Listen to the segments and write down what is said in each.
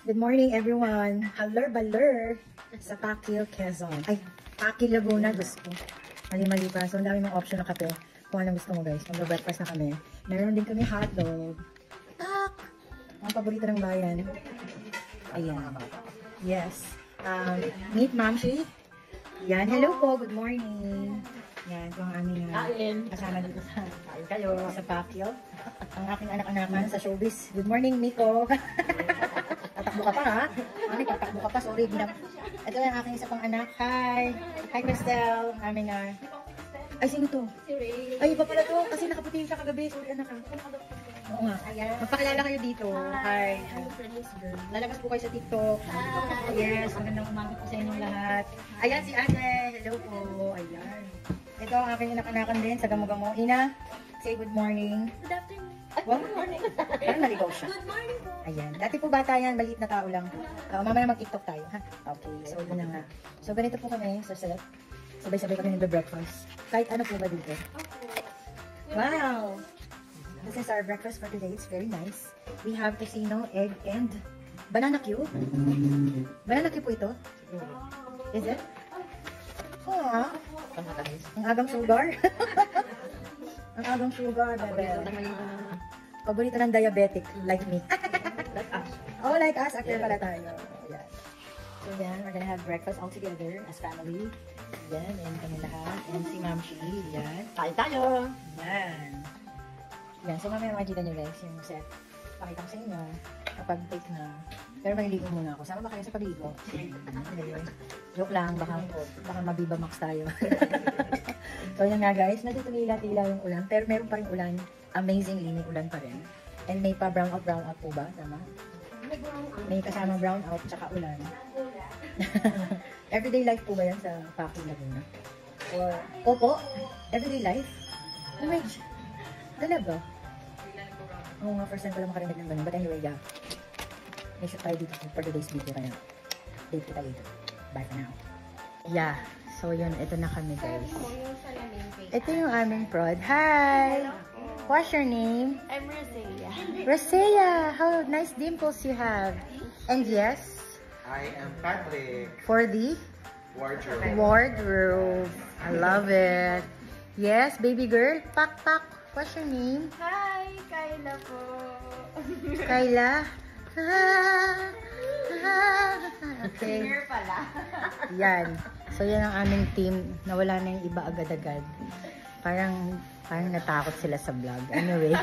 Good morning, everyone. Haller baler sa Pakil, Quezon. Ay, Pakil, Laguna. Diyos ko. Mali-mali pa. So, ang dami mga option na kape. Kung anong gusto mo, guys. Mag-breakfast na kami. Meron din kami hotdog. Tak! Ang paborito ng bayan. Ayan. Yes. Meet Mamshi. Yan. Hello po. Good morning. Yan. Ito ang aming kasama dito sa Pakil. Ang aking anak-anakan sa showbiz. Good morning, Miko. Tatakbo ka pa, ha? Mami, tatakbo ka pa. Sorry. Ito yung aking isa pang anak. Hi. Hi, Cristel. Aming ay, sino to? Si Ray. Ay, iba pala to. Kasi nakaputi siya kagabi. Sorry, anak. Oo nga. Magpakilala kayo dito. Hi. Lalabas po kayo sa TikTok. Yes. Magandang umaga po sa inyong lahat. Ayan si Ate. Hello po. Ayan. Ito ang aking anak-anakan din sa Gamo-Gamo. Ina, say good morning. Good afternoon. Well, good morning. Parang naligaw siya. Good morning po. Ayan. Dati po bata yan. Maliit na tao lang. Mamaya mag-TikTok tayo, ha? Okay. So, yun na nga. So, ganito po kami sa set. Sabay-sabay kami nagbe-breakfast. Kahit ano po ba dito? Wow! This is our breakfast for today. It's very nice. We have tocino, egg, and banana cue. Banana cue po ito? Is it? Oh, ang agang sugar. Ang agang sugar, bebe. Paborito ng diabetic, like me. Like us. Oh, like us. Actor pala tayo. Yeah. So yan, we're gonna have breakfast all together as family. Yan, and kami lahat. And si Ma'am Shi, yan. Tayo tayo. Yan. Yan, so mamaya makikita nyo guys yung set. Pakita ko sa inyo kapag take na. Pero maliligo muna ako. Sama ba kayo sa pagligo? Joke lang, baka mabiba max tayo. So yan nga guys, natutulila-tila yung ulan. Pero meron pa rin ulan. Amazingly, may ulan pa rin. And may pa brown out po ba? Tama? May kasama brown out tsaka ulan. Everyday life po ba yan sa Pakil, Laguna? Or, opo, everyday life? Oh my God. Talaga? Oo nga, first time ko lang makarinig ng ganun. But anyway, yeah. May shoot tayo dito for today's video kaya. Date kita later. Bye for now. Yeah. So yun, ito na kami guys. Ito yung aming prod. Hi! What's your name? I'm Rosea. Rosea! How nice dimples you have. And yes? I am Patrick. For the? Wardrobe. Wardrobe. I love it. Yes, baby girl. Pak, pak. What's your name? Hi, Kayla po. Kayla. Okay. Singer pala. Yan. So, yan ang aming team. Nawala na yung iba agad-agad. Parang natakot sila sa vlog. Anyway,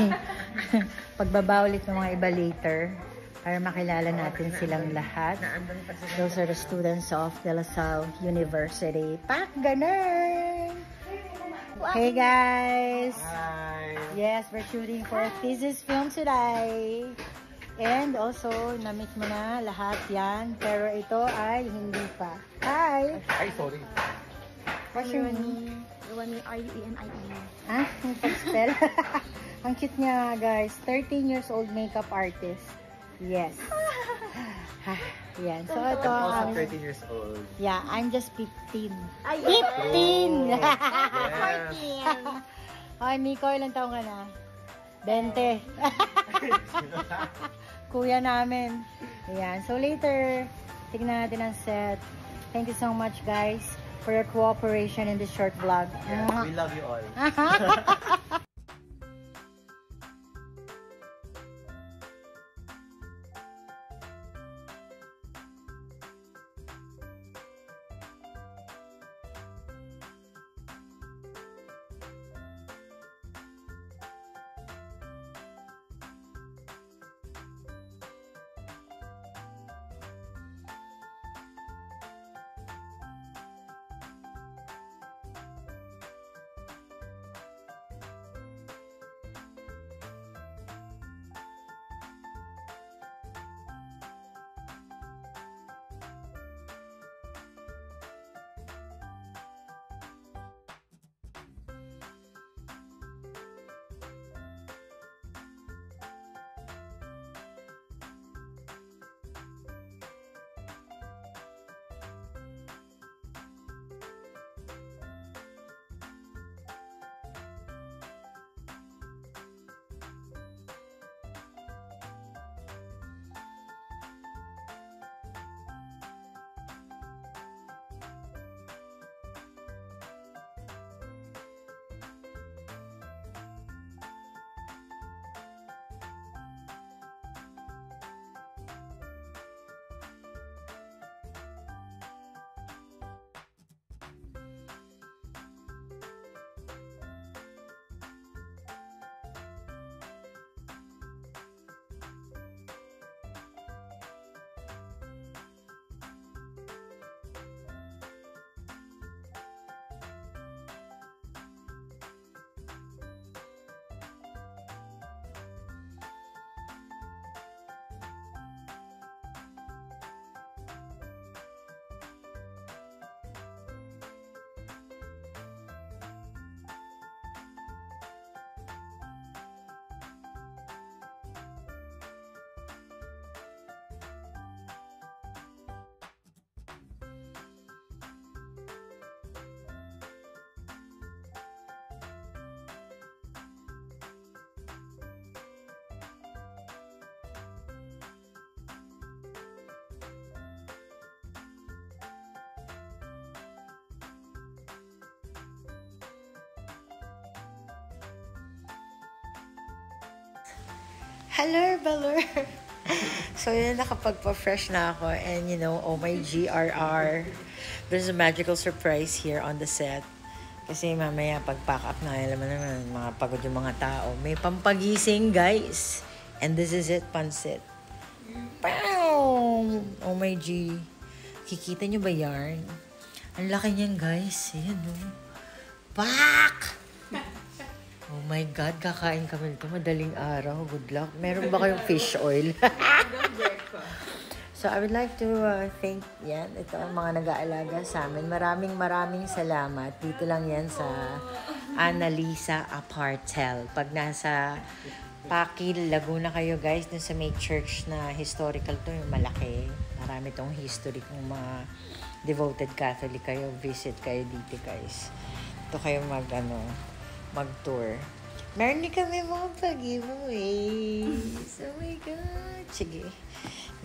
pagbabaw ulit ng mga iba later para makilala natin silang lahat. Those are the students of De La Salle University. Pak, ganun! Hey guys! Hi! Yes, we're shooting for a thesis film today. And also, na-meet mo na lahat yan. Pero ito ay hindi pa. Hi! Ay, sorry. What's your name? R-U-E-N-I-E. Ah, yung pag-spell. Ang cute niya, guys. 13 years old makeup artist. Yes. Yan. So, ito. I'm also 13 years old. Yeah, I'm just 15. Ay, 15! Yes. Ay, Miko, ilang taong ka na? 20. Kuya namin. Ayan. So, later, tignan natin ang set. Thank you so much, guys, for your cooperation in this short vlog. Yeah, we love you all. Hello, Balor! So, yun, nakapagpa-fresh na ako. And, you know, oh my GRR. There's a magical surprise here on the set. Kasi mamaya, pag-pack up na, alam mo naman, mga pagod yung mga tao. May pampagising, guys. And this is it, pansit. Pow! Oh my G. Kikita nyo ba yarn? Ang laki niyan, guys. Ayan, oh. Pak! Oh my God, kakain kami nito. Madaling araw. Good luck. Meron ba kayong fish oil? So, I would like to thank yan. Ito ang mga nag-aalaga sa amin. Maraming salamat. Dito lang yan sa Annalisa Apartel. Pag nasa Pakil, Laguna kayo guys, dun sa may church na historical to, yung malaki. Marami tong history kung mga devoted Catholic kayo. Visit kayo dito guys. Ito kayo mag-tour. Meron din kami mga pag-giveaways. Oh my God. Sige.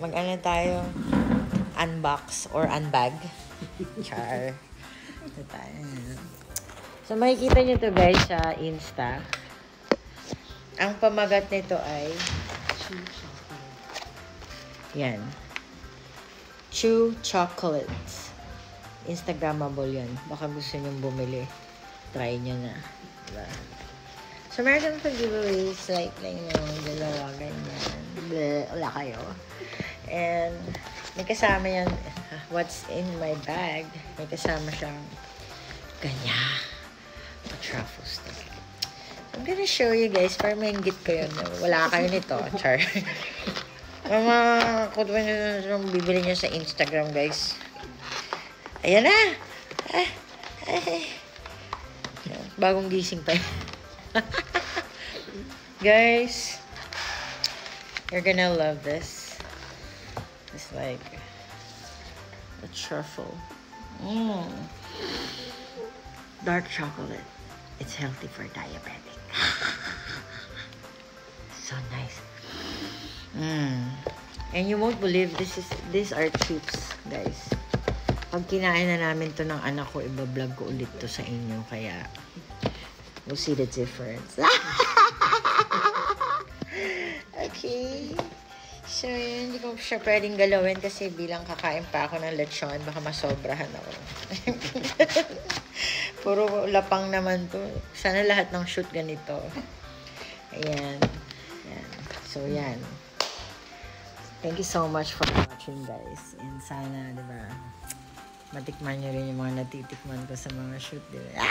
Mag-ano tayo? Unbox or unbag. Char. Ito tayo. So, makikita nyo to guys sa Insta. Ang pamagat nito ay yan. Chew chocolates. Instagrammable yan. Baka gusto nyong bumili. Try nyo na. Diba? So, meron kami pag-giveaways like dalawa, ganyan. Bleh, wala kayo. And, may kasama yan. What's in my bag? May kasama siyang ganyan. A truffle stick. I'm gonna show you guys para maingit ko yun. Wala kayo nito. Char. Mga kutwa nyo bibili nyo sa Instagram, guys. Ayan na! Bagong gising pa yun. Guys, you're gonna love this. It's like a truffle. Dark chocolate. It's healthy for diabetic. So nice. And you won't believe these are chips, guys. Pag kinain na namin to ng anak ko, ibablog ko ulit to sa inyo. Kaya, we'll see the difference. Okay. So, yun, hindi ko siya pwedeng galawin kasi bilang kakain pa ako ng lechon, baka masobrahan ako. Puro lapang naman to. Sana lahat ng shoot ganito. Ayan. Ayan. So, yan. Thank you so much for watching, guys. And sana, di ba, matikman nyo rin yung mga natitikman ko sa mga shoot, di ba?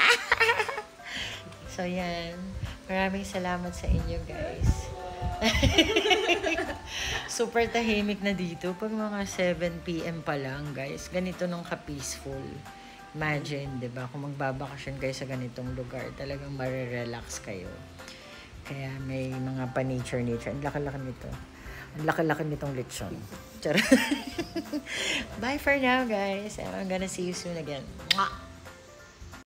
So, yan. Maraming salamat sa inyo, guys. Super tahimik na dito. Pag mga 7 PM pa lang, guys. Ganito nung ka-peaceful. Imagine, di ba? Kung magbabakasyon kayo sa ganitong lugar, talagang marirelax kayo. Kaya may mga pa-nature. Ang laki-laki nito. Ang laki-laki nitong lechon. Bye for now, guys. I'm gonna see you soon again. Mwah!